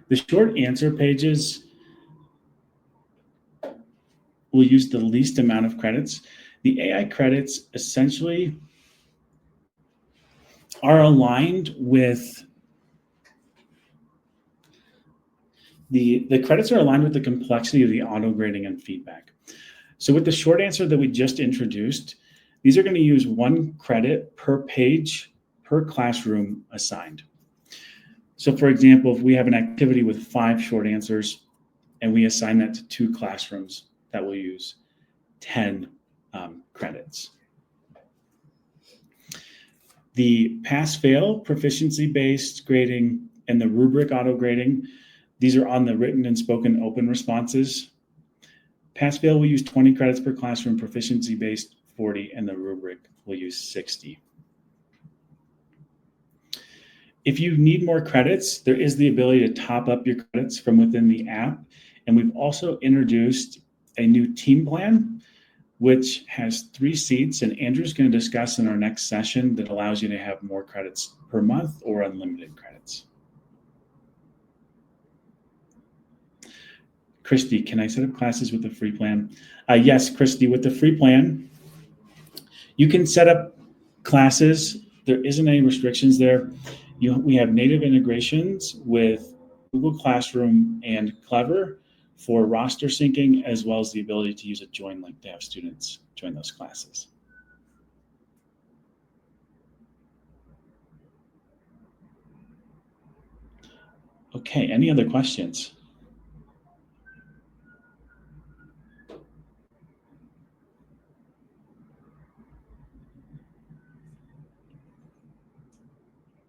The short answer pages will use the least amount of credits. The AI credits essentially are aligned with the credits are aligned with the complexity of the auto grading and feedback. So with the short answer that we just introduced, these are going to use 1 credit per page per classroom assigned. So for example, if we have an activity with 5 short answers and we assign that to 2 classrooms, that will use 10 credits. The pass-fail, proficiency-based grading, and the rubric auto-grading, these are on the written and spoken open responses. Pass-fail will use 20 credits per classroom, proficiency-based 40, and the rubric will use 60. If you need more credits, there is the ability to top up your credits from within the app. And we've also introduced a new team plan, which has 3 seats, and Andrew's going to discuss in our next session that allows you to have more credits per month or unlimited credits. Christy, can I set up classes with the free plan? Yes, Christy, with the free plan, you can set up classes. There isn't any restrictions there. We have native integrations with Google Classroom and Clever for roster syncing, as well as the ability to use a join link to have students join those classes. Okay, any other questions?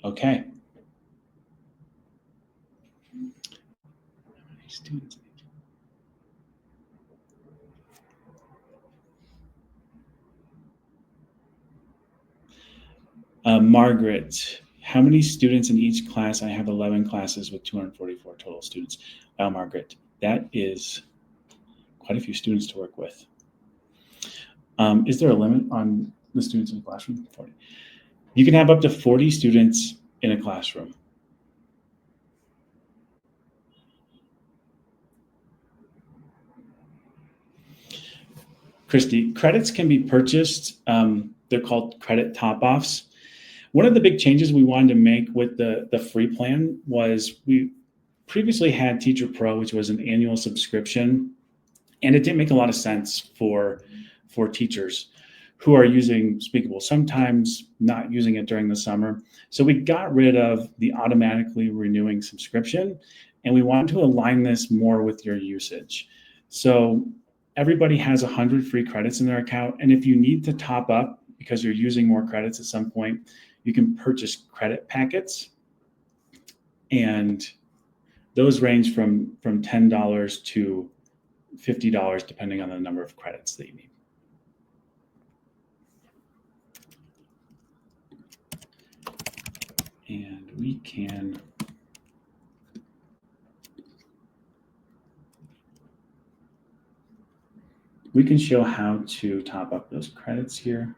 Okay. Students. Margaret, how many students in each class? I have 11 classes with 244 total students. Wow, Margaret, that is quite a few students to work with. Is there a limit on the students in the classroom? 40. You can have up to 40 students in a classroom. Christy, credits can be purchased. They're called credit top-offs. One of the big changes we wanted to make with the free plan was we previously had Teacher Pro, which was an annual subscription, and it didn't make a lot of sense for teachers who are using Speakable, sometimes not using it during the summer. So we got rid of the automatically renewing subscription, and we wanted to align this more with your usage. So everybody has 100 free credits in their account, and if you need to top up because you're using more credits at some point, you can purchase credit packets, and those range from $10 to $50 depending on the number of credits that you need. And we can show how to top up those credits here.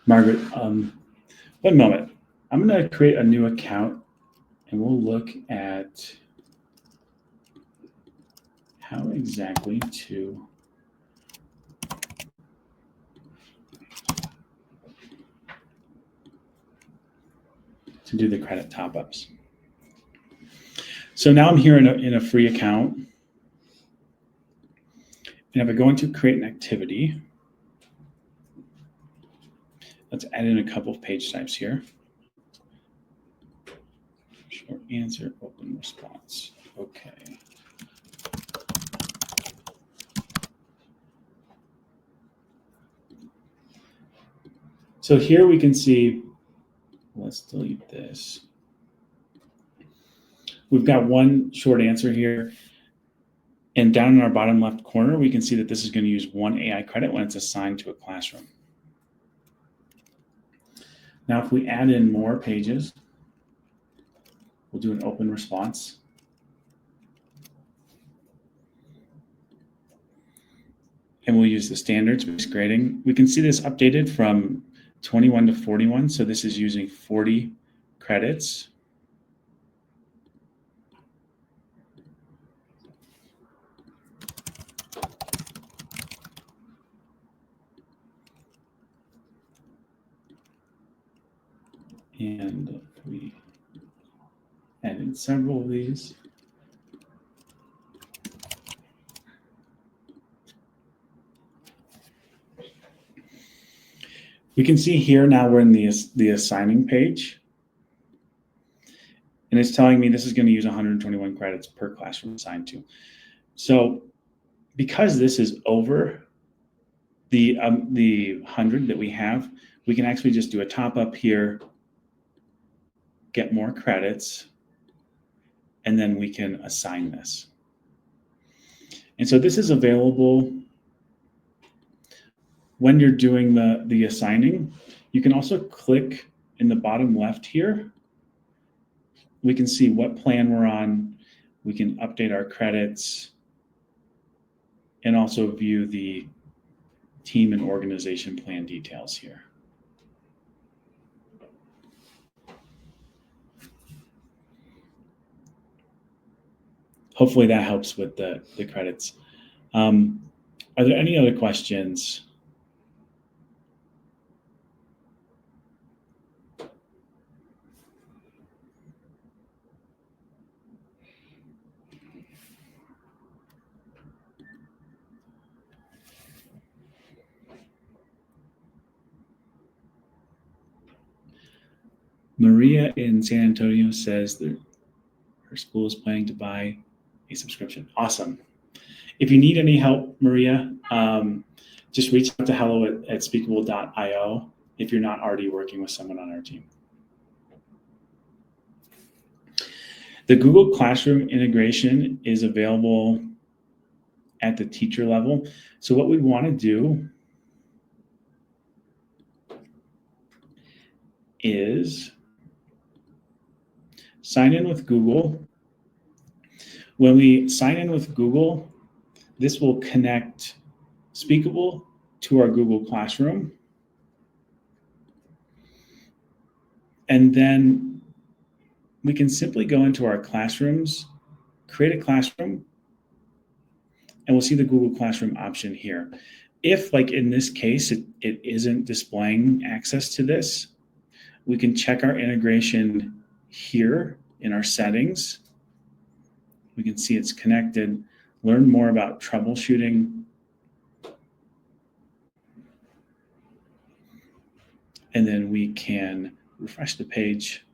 Margaret, one moment. I'm going to create a new account, and we'll look at how exactly to do the credit top-ups. So now I'm here in a free account, and if I go into create an activity, let's add in a couple of page types here. Short answer, open response. Okay. So here we can see, let's delete this. We've got one short answer here. And down in our bottom left corner, we can see that this is going to use 1 AI credit when it's assigned to a classroom. Now, if we add in more pages, we'll do an open response. And we'll use the standards-based grading. We can see this updated from 21 to 41. So this is using 40 credits. And we added several of these. We can see here now we're in the assigning page. And it's telling me this is going to use 121 credits per classroom assigned to. So because this is over the 100 that we have, we can actually just do a top up here, get more credits, and then we can assign this. And so this is available when you're doing the assigning. You can also click in the bottom left here. We can see what plan we're on. We can update our credits and also view the team and organization plan details here. Hopefully that helps with the credits. Are there any other questions? Maria in San Antonio says that her school is planning to buy a subscription. Awesome. If you need any help, Maria, just reach out to hello at speakable.io if you're not already working with someone on our team. The Google Classroom integration is available at the teacher level. So what we want to do is sign in with Google. When we sign in with Google, this will connect Speakable to our Google Classroom. And then we can simply go into our classrooms, create a classroom, and we'll see the Google Classroom option here. If, like in this case, it isn't displaying access to this, we can check our integration here in our settings. We can see it's connected, learn more about troubleshooting, and then we can refresh the page.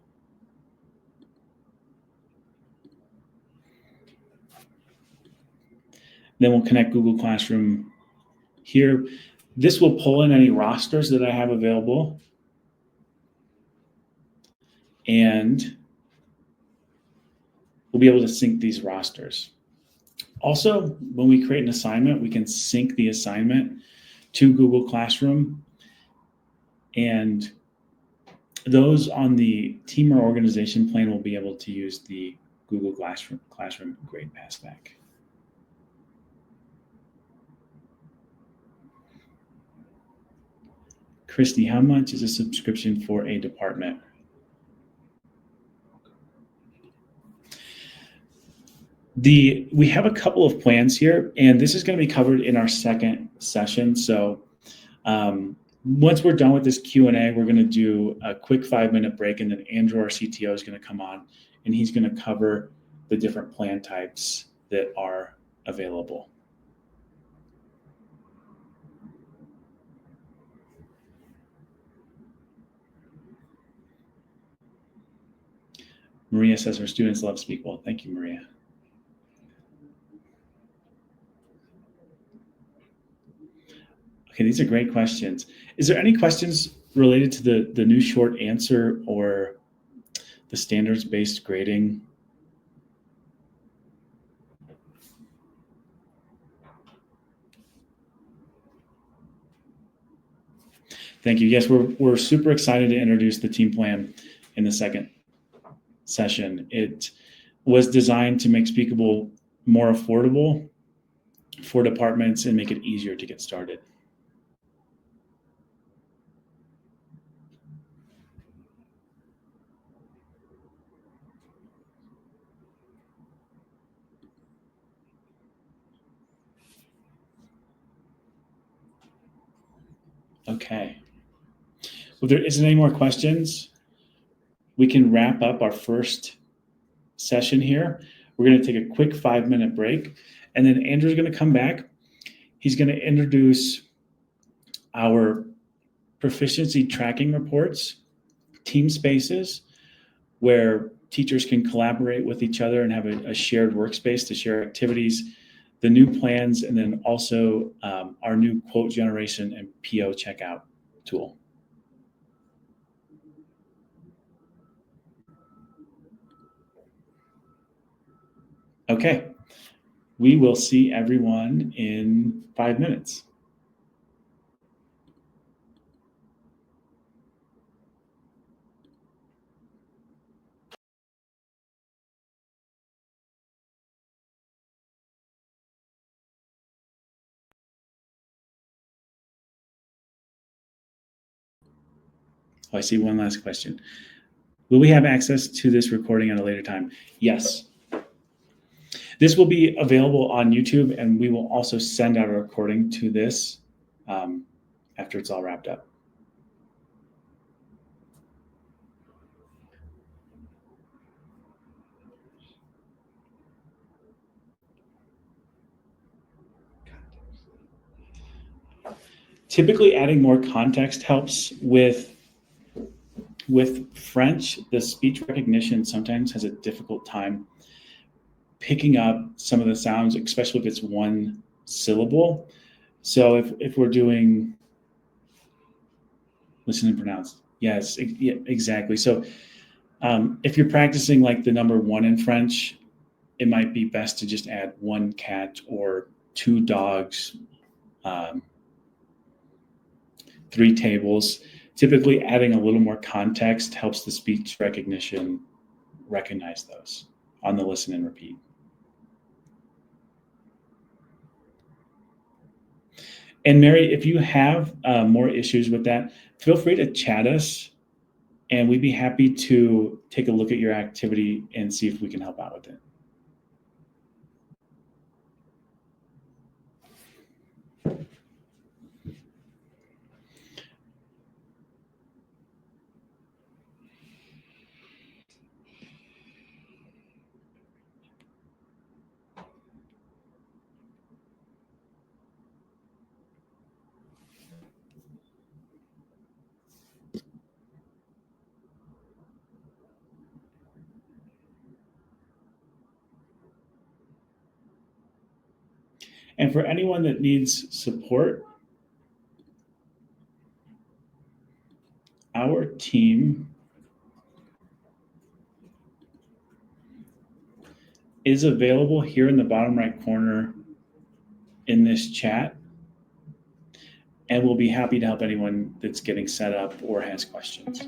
Then we'll connect Google Classroom here. This will pull in any rosters that I have available. And we'll be able to sync these rosters. Also, when we create an assignment, we can sync the assignment to Google Classroom. And those on the team or organization plan will be able to use the Google Classroom Grade Passback. Christy, how much is a subscription for a department? We have a couple of plans here, and this is going to be covered in our second session. So once we're done with this Q&A, we're going to do a quick 5-minute break, and then Andrew, our CTO, is going to come on, and he's going to cover the different plan types that are available. Maria says her students love Speakable. Thank you, Maria. Okay, these are great questions. Is there any questions related to the new short answer or the standards-based grading? Thank you. Yes, we're super excited to introduce the team plan in the second session. It was designed to make Speakable more affordable for departments and make it easier to get started. Okay. Well, if there isn't any more questions, we can wrap up our first session here. We're going to take a quick 5-minute break, and then Andrew's going to come back. He's going to introduce our proficiency tracking reports, team spaces, where teachers can collaborate with each other and have a shared workspace to share activities, the new plans, and then also our new quote generation and PO checkout tool. Okay, we will see everyone in 5 minutes. Oh, I see one last question. Will we have access to this recording at a later time? Yes. This will be available on YouTube, and we will also send out a recording to this after it's all wrapped up. Typically, adding more context helps with French. The speech recognition sometimes has a difficult time picking up some of the sounds, especially if it's one syllable. So if we're doing listen and pronounce, yes, exactly. So if you're practicing like the number 1 in French, it might be best to just add 1 cat or 2 dogs, 3 tables. Typically, adding a little more context helps the speech recognition recognize those on the listen and repeat. And Mary, if you have more issues with that, feel free to chat us, and we'd be happy to take a look at your activity and see if we can help out with it. And for anyone that needs support, our team is available here in the bottom right corner in this chat, and we'll be happy to help anyone that's getting set up or has questions.